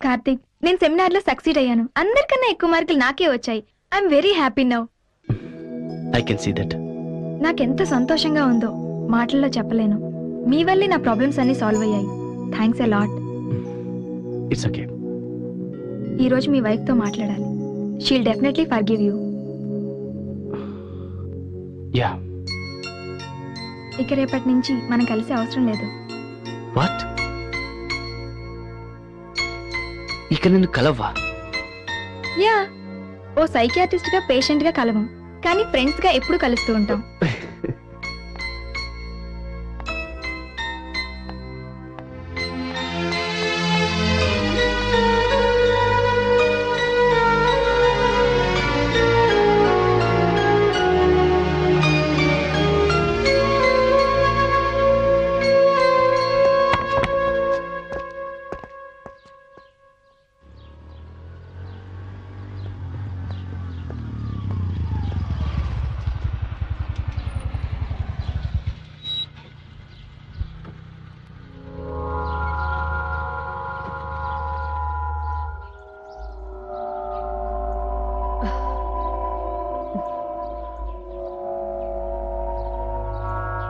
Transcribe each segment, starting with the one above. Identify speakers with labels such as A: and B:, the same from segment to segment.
A: కార్తిక్, నేను సెమినార్ లో సక్సీడ్ అయ్యాను. అందరికన్నా ఎక్కువ మార్కులు నాకే వచ్చాయి. I'm very happy now.
B: I can see that.
A: నాకెంత సంతోషంగా ఉందో మాటల్లో చెప్పలేను. మీ వల్లే నా ప్రాబ్లమ్స్ అన్ని సాల్వ్ అయ్యాయి. Thanks a lot.
B: It's okay.
A: ఈ రోజు మీ వైఫ్ తో మాట్లాడాలి. She'll definitely forgive you.
B: Yeah.
A: ఇక రేపటి నుంచి మనం కలిసే అవసరం లేదు.
B: వాట్? ఇక నిన్ను కలవ్వా?
A: యా. ఓ సైకియాట్రిస్ట్ గా పేషెంట్ గా కలవం, కానీ ఫ్రెండ్స్ గా ఎప్పుడు కలుస్తూ ఉంటాం.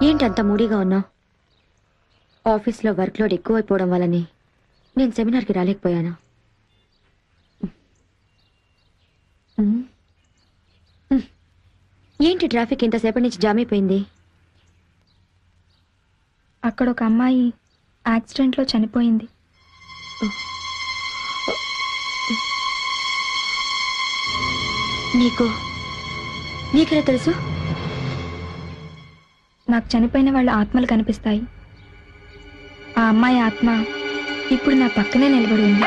C: ఏంటంత మూడీగా ఉన్నావు? ఆఫీస్లో వర్క్ లోడ్ ఎక్కువైపోవడం వల్లని నేను సెమినార్కి రాలేకపోయాను. ఏంటి ట్రాఫిక్ ఇంతసేపటి నుంచి జామ్ అయిపోయింది?
A: అక్కడ ఒక అమ్మాయి యాక్సిడెంట్ లో చనిపోయింది.
C: నీకెలా తెలుసు?
A: నాకు చనిపోయిన వాళ్ళ ఆత్మలు కనిపిస్తాయి. ఆ అమ్మాయి ఆత్మ ఇప్పుడు నా పక్కనే నిలబడి ఉంది.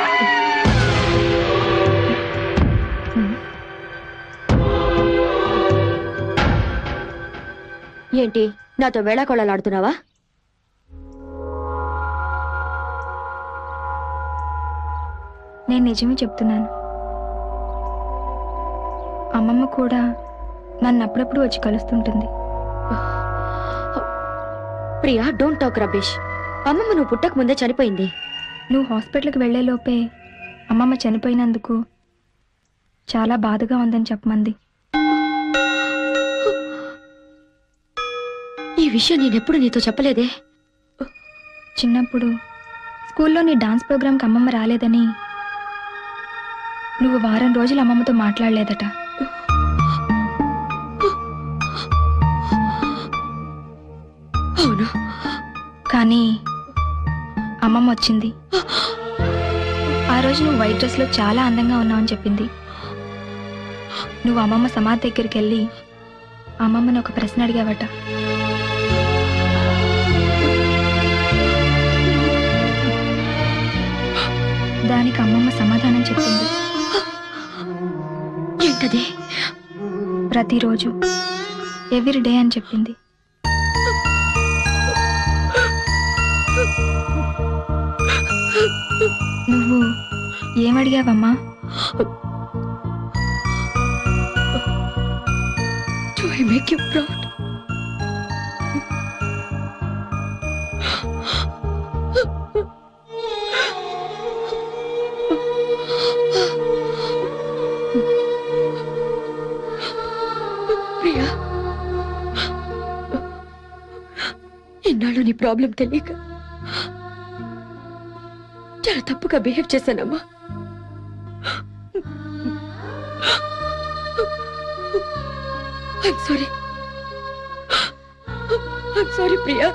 C: ఏంటి నాతో వేళాకోళాలాడుతున్నావా?
A: నేను నిజమే చెప్తున్నాను. అమ్మమ్మ కూడా నన్ను అప్పుడప్పుడు వచ్చి కలుస్తుంటుంది.
C: Priya, don't talk rubbish. అమ్మమ్మ నువ్వు పుట్టక ముందే చనిపోయింది.
A: నువ్వు హాస్పిటల్కి వెళ్లే లోపే అమ్మమ్మ చనిపోయినందుకు చాలా బాధగా ఉందని చెప్పమంది.
C: ఈ విషయం నేనెప్పుడు నీతో చెప్పలేదే.
A: చిన్నప్పుడు స్కూల్లో నీ డాన్స్ ప్రోగ్రాంకి అమ్మమ్మ రాలేదని నువ్వు వారం రోజులు అమ్మమ్మతో మాట్లాడలేదట.
C: అవును,
A: కానీ అమ్మమ్మ వచ్చింది. ఆ రోజు నువ్వు వైట్ డ్రెస్లో చాలా అందంగా ఉన్నావని చెప్పింది. నువ్వు అమ్మమ్మ సమాధి దగ్గరికి వెళ్ళి అమ్మమ్మని ఒక ప్రశ్న అడిగావట. దానికి అమ్మమ్మ సమాధానం చెప్పింది.
C: ఏంటది?
A: ప్రతిరోజు, ఎవ్రీ డే అని చెప్పింది. నువ్వు ఏమడిగావమ్మా?
C: Do I make you proud? Priya, ఇన్నాళ్ళు నీ ప్రాబ్లం తెలియక చాలా తప్పుగా బిహేవ్ చేశానమ్మా. I'm sorry Priya.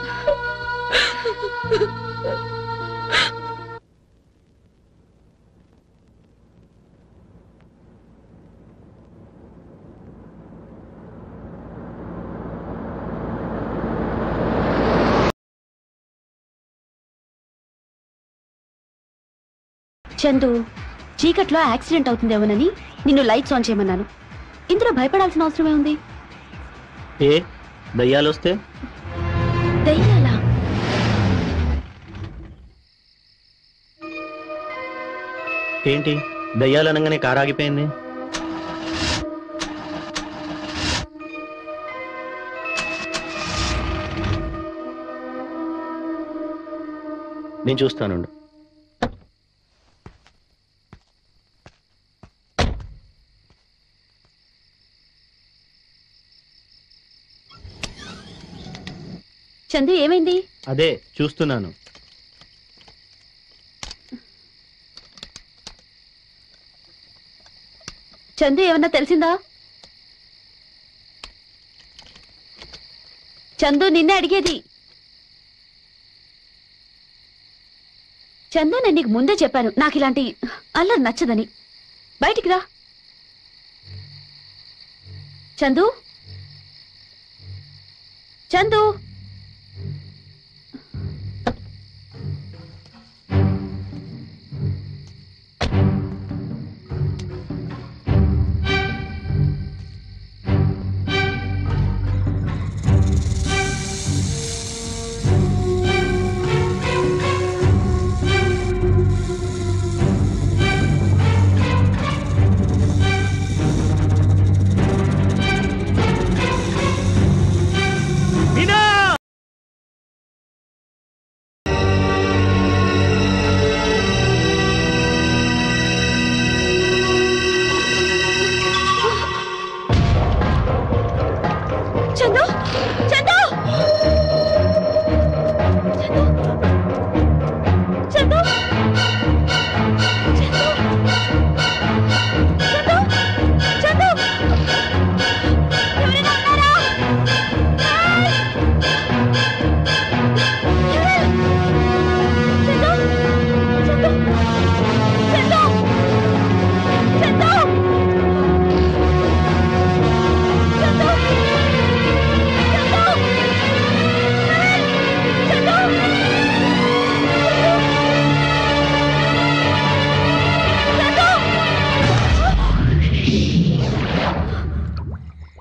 C: చందు, చీకట్లో యాక్సిడెంట్ అవుతుందేమోనని నిన్ను లైట్స్ ఆన్ చేయమన్నాను. ఇందులో భయపడాల్సిన అవసరమే ఉంది?
B: ఏ దయ్యాలు వస్తే?
C: దయ్యాలా?
B: ఏంటి దయ్యాలు అనగానే కారు ఆగిపోయింది? నేను చూస్తాను.
D: చందు ఏమైంది?
B: అదే చూస్తున్నాను.
D: చందు ఏమన్నా తెలిసిందా? చందు నిన్నే అడిగేది. చందు నేను నీకు ముందే చెప్పాను నాకు ఇలాంటి అల్లరి నచ్చదని. బయటికి రా చందు. చందు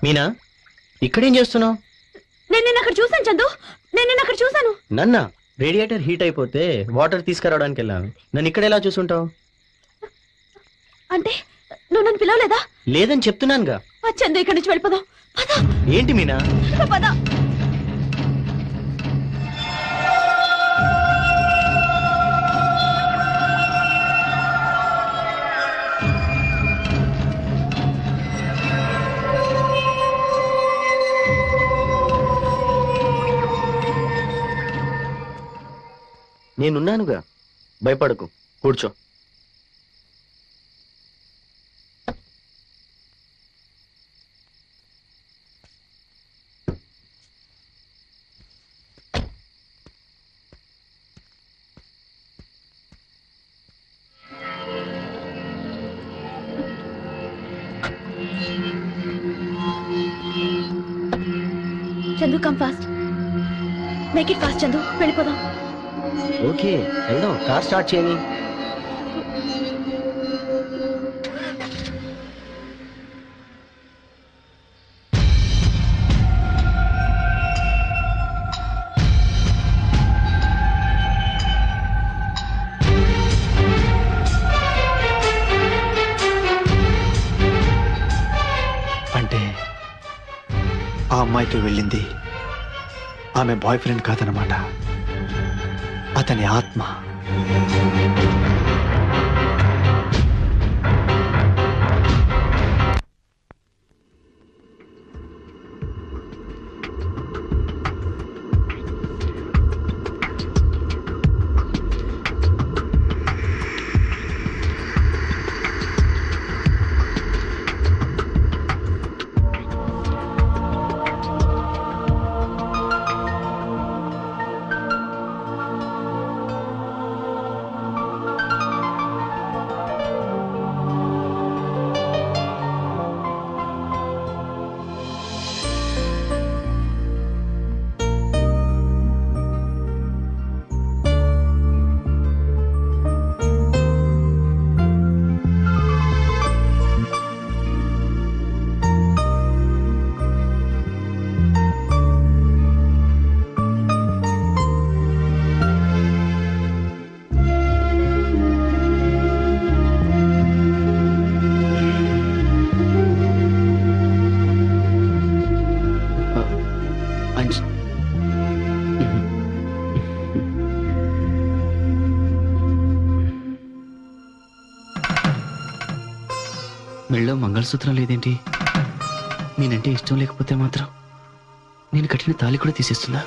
B: మీనా, ఇక్కడేం చేస్తున్నావు?
D: నేను నిన్న అక్కడ చూసాను చందు, నేను నిన్న అక్కడ చూసాను.
B: నన్న రేడియేటర్ హీట్ అయిపోతే వాటర్ తీసుకురావడానికి వెళ్ళాను. నన్ను ఇక్కడ ఎలా చూసుంటావు?
D: అంటే నువ్వు నన్ను పిలవలేదా?
B: లేదని చెప్తున్నానుగా.
D: చందు ఇక్కడి నుంచి వెళ్ళిపోదాం.
B: ఏంటి మీనా?
D: పద.
B: నేనున్నానుగా, భయపడకు, కూర్చో.
D: Chandu come fast, make it fast Chandu, వెళ్ళిపోదాం.
B: ఓకే వెళ్దాం, కార్ స్టార్ట్ చేయని.
E: అంటే ఆ అమ్మాయితో వెళ్ళింది ఆమె బాయ్ ఫ్రెండ్ కాదనమాట, అతని ఆత్మ.
B: మెళ్ళో మంగళసూత్రం లేదేంటి? నేనంటే ఇష్టం లేకపోతే మాత్రం నేను కట్టిన తాళి కూడా తీసేస్తుందా?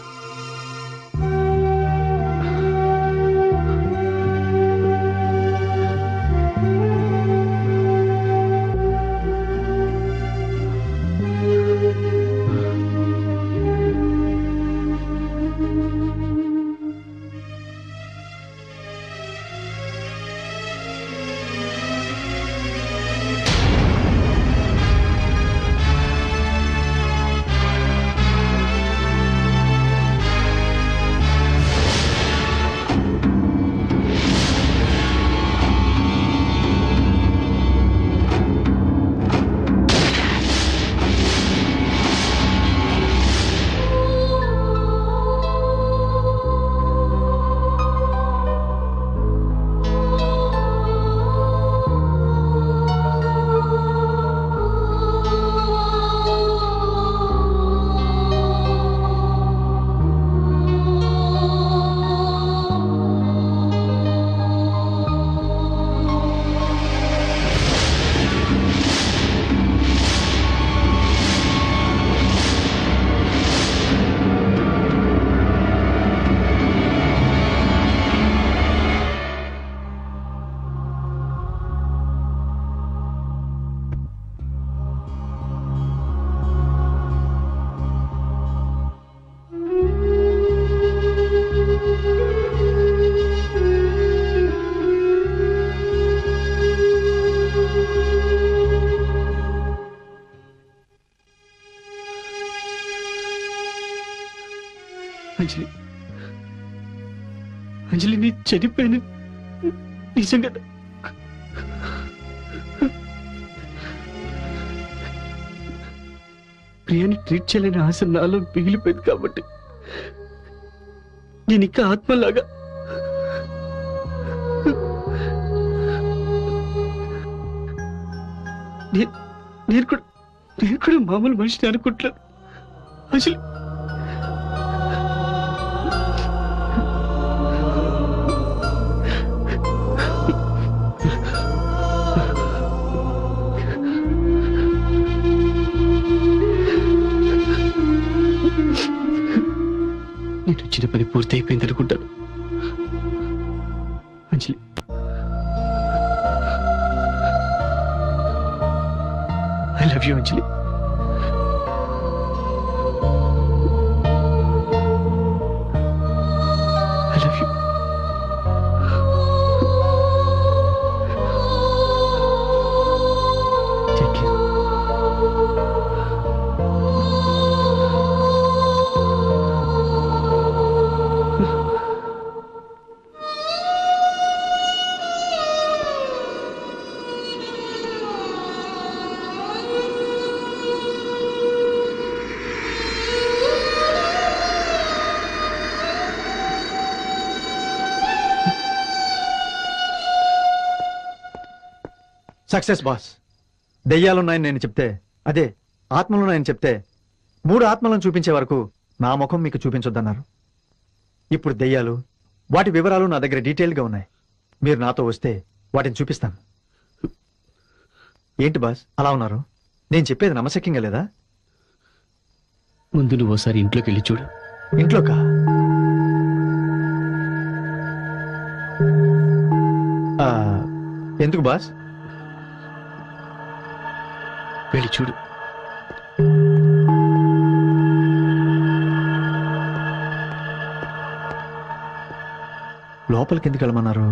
B: నేను చనిపోయాను నిజంగా. ప్రియాని ట్రీట్ చేయలేని ఆశ నాలో మిగిలిపోయింది కాబట్టి నేను ఇంకా ఆత్మలాగా నేను కూడా మామూలు మనిషిని అనుకుంటున్నాను. అసలు నేను వచ్చిన పని పూర్తి అయిపోయింది అనుకుంటాను. Anjali, I love you Anjali. I love you. Take care.
E: Success boss. దెయ్యాలున్నాయని నేను చెప్తే, అదే ఆత్మలున్నాయని చెప్తే 3 ఆత్మలను చూపించే వరకు నా ముఖం మీకు చూపించొద్దన్నారు. ఇప్పుడు దెయ్యాలు, వాటి వివరాలు నా దగ్గర డీటెయిల్గా ఉన్నాయి. మీరు నాతో వస్తే వాటిని చూపిస్తాను. ఏంటి బాస్ అలా ఉన్నారు? నేను చెప్పేది నమ్మశక్యంగా లేదా?
B: ముందు నువ్వు ఒకసారి ఇంట్లోకి వెళ్ళి చూడు.
E: ఇంట్లోకా? ఎందుకు బాస్?
B: వెళ్ళి చూడు.
E: లోపలికి ఎందుకు వెళ్ళమన్నారు?